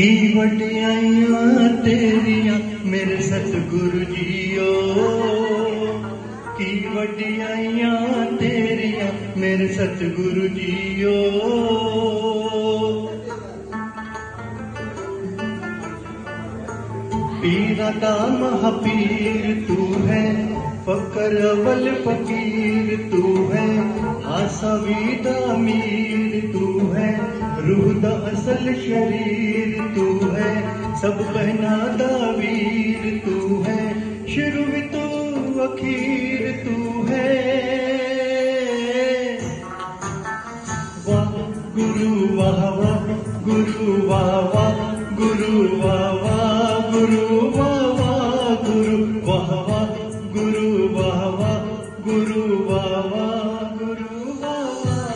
की वडियाइयां तेरियां मेरे सतगुरु जीओ, की वडियाइयां तेरियां मेरे सतगुरु जीओ। पीरा दा महापीर तू है, फकर अवल फकीर तू है, आसा वीदा मीर तू है, रूह दा असल शरीर तू है, सब बहना दा वीर तू है, शुरू भी तू अखीर तू है। वाह गुरु वाह वाह गुरु वाह वाह गुरु वाह वाह गुरु वाह वाह गुरु वाह वाह गुरु वाह वाह गुरु वाह वाह गुरु वाह वाह।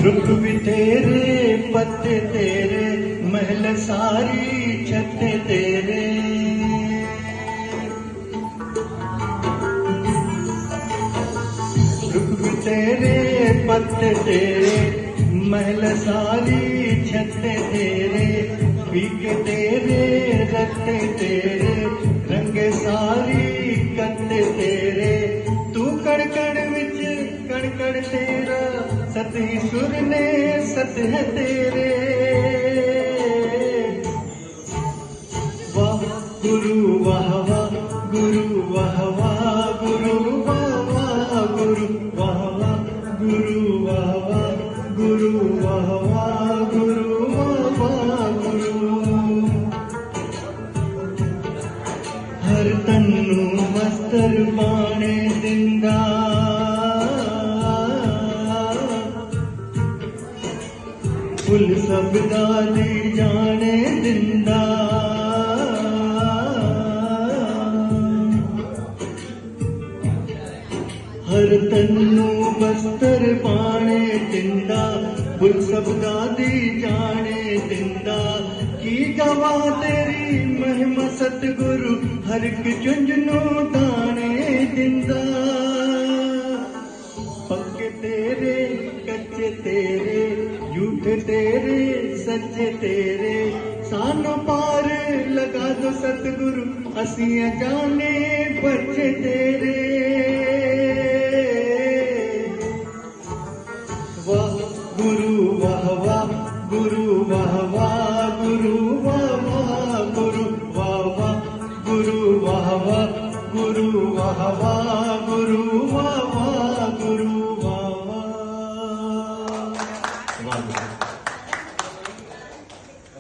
रुख भी तेरे पत्ते तेरे, महल सारी छत्ते तेरे, रुख भी तेरे पत्ते तेरे, महल सारी छत्ते तेरे, फीके तेरे रत्ते तेरे, रंगे सारी कत्ते तेरे, तू कण कण विच कण कण तेरा, सत ही सुर ने सत है तेरे। वाह गुरु वाह वाह गुरु वाह वाह गुरु वाह वाह गुरु वाह वाह गुरु वाह वाह गुरु वाह वाह गुरु वाह वाह गुरु। हर तन्नू मस्तर पाने दिंदा, फुल सब दादी जाने दिंदा, हर तन्नू बस्तर पाने दिंदा, फुल सब दादी जाने दिंदा, की गवा तेरी महिमा सतगुरु, हर एक झुंझुनू दाने दिंदा। पक्के तेरे कच्चे तेरे, झूठे तेरे सच्चे तेरे, सानों पार लगा दो सतगुरु, असी जाने बच्चे तेरे। वाह गुरु वाह वाह गुरु वाह वाह गुरु वाह वाह गुरु वाह वाह गुरु वाह वाह गुरु वाह वाह गुरु वाह